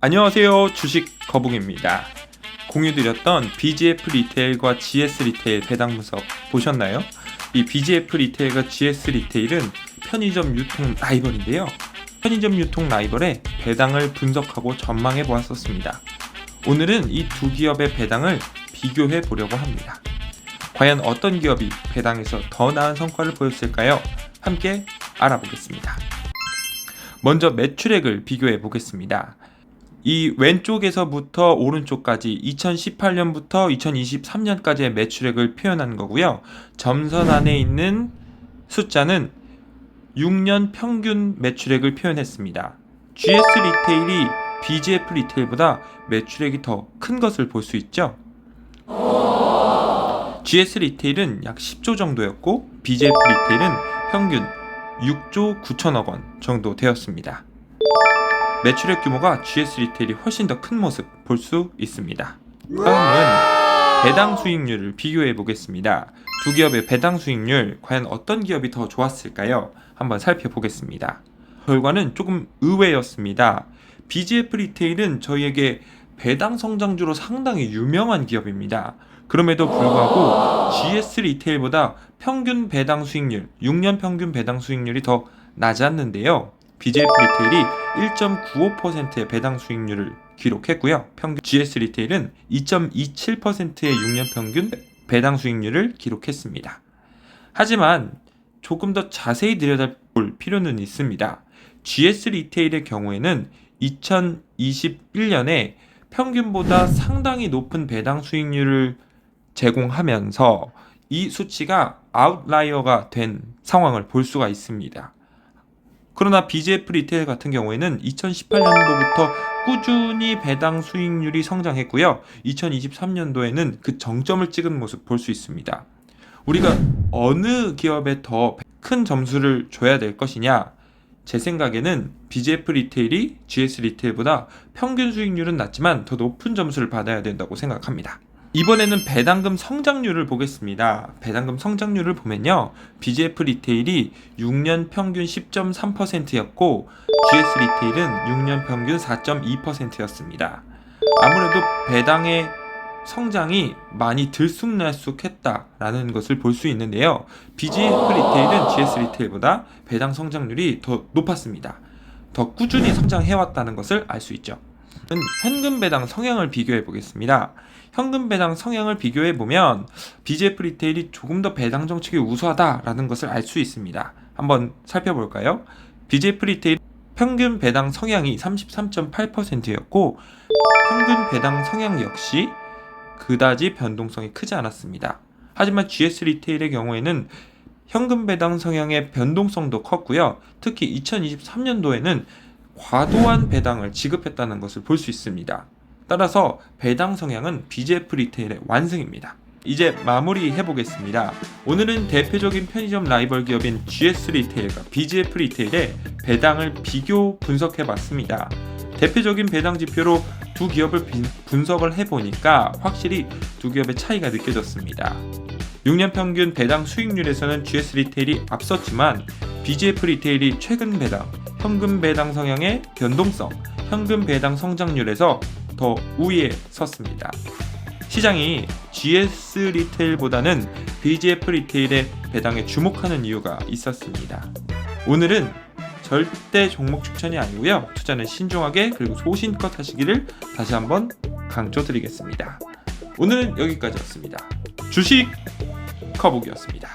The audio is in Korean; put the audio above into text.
안녕하세요. 주식 거북입니다. 공유드렸던 BGF 리테일과 GS 리테일 배당 분석 보셨나요? 이 BGF 리테일과 GS 리테일은 편의점 유통 라이벌인데요. 편의점 유통 라이벌의 배당을 분석하고 전망해 보았었습니다. 오늘은 이 두 기업의 배당을 비교해 보려고 합니다. 과연 어떤 기업이 배당에서 더 나은 성과를 보였을까요? 함께 알아보겠습니다. 먼저 매출액을 비교해 보겠습니다. 이 왼쪽에서부터 오른쪽까지 2018년부터 2023년까지의 매출액을 표현한 거고요. 점선 안에 있는 숫자는 6년 평균 매출액을 표현했습니다. GS 리테일이 BGF 리테일보다 매출액이 더 큰 것을 볼 수 있죠. GS 리테일은 약 10조 정도였고 BGF 리테일은 평균 6조 9천억 원 정도 되었습니다. 매출액 규모가 GS 리테일이 훨씬 더 큰 모습 볼 수 있습니다. 다음은 배당 수익률을 비교해 보겠습니다. 두 기업의 배당 수익률 과연 어떤 기업이 더 좋았을까요? 한번 살펴보겠습니다. 결과는 조금 의외였습니다. BGF 리테일은 저희에게 배당 성장주로 상당히 유명한 기업입니다. 그럼에도 불구하고 GS 리테일보다 평균 배당 수익률, 6년 평균 배당 수익률이 더 낮았는데요. BGF 리테일이 1.95%의 배당 수익률을 기록했고요. 평균 GS 리테일은 2.27%의 6년 평균 배당 수익률을 기록했습니다. 하지만 조금 더 자세히 들여다볼 필요는 있습니다. GS 리테일의 경우에는 2021년에 평균보다 상당히 높은 배당 수익률을 제공하면서 이 수치가 아웃라이어가 된 상황을 볼 수가 있습니다. 그러나 BGF 리테일 같은 경우에는 2018년도부터 꾸준히 배당 수익률이 성장했고요. 2023년도에는 그 정점을 찍은 모습 볼 수 있습니다. 우리가 어느 기업에 더 큰 점수를 줘야 될 것이냐? 제 생각에는 BGF 리테일이 GS 리테일보다 평균 수익률은 낮지만 더 높은 점수를 받아야 된다고 생각합니다. 이번에는 배당금 성장률을 보겠습니다. 배당금 성장률을 보면요. BGF 리테일이 6년 평균 10.3%였고 GS 리테일은 6년 평균 4.2%였습니다. 아무래도 배당의 성장이 많이 들쑥날쑥했다라는 것을 볼 수 있는데요. BGF 리테일은 GS 리테일보다 배당 성장률이 더 높았습니다. 더 꾸준히 성장해왔다는 것을 알 수 있죠. 현금 배당 성향을 비교해 보겠습니다. 현금 배당 성향을 비교해 보면 BGF 리테일이 조금 더 배당 정책이 우수하다라는 것을 알 수 있습니다. 한번 살펴볼까요? BGF 리테일 평균 배당 성향이 33.8%였고 평균 배당 성향 역시 그다지 변동성이 크지 않았습니다. 하지만 GS 리테일의 경우에는 현금 배당 성향의 변동성도 컸고요. 특히 2023년도에는 과도한 배당을 지급했다는 것을 볼 수 있습니다. 따라서 배당 성향은 BGF 리테일의 완승입니다. 이제 마무리해 보겠습니다. 오늘은 대표적인 편의점 라이벌 기업인 GS 리테일과 BGF 리테일의 배당을 비교 분석해 봤습니다. 대표적인 배당 지표로 두 기업을 분석을 해보니까 확실히 두 기업의 차이가 느껴졌습니다. 6년 평균 배당 수익률에서는 GS 리테일이 앞섰지만 BGF 리테일이 최근 배당, 현금 배당 성향의 변동성, 현금 배당 성장률에서 더 우위에 섰습니다. 시장이 GS 리테일보다는 BGF 리테일의 배당에 주목하는 이유가 있었습니다. 오늘은 절대 종목 추천이 아니고요. 투자는 신중하게 그리고 소신껏 하시기를 다시 한번 강조드리겠습니다. 오늘은 여기까지였습니다. 주식 거북이었습니다.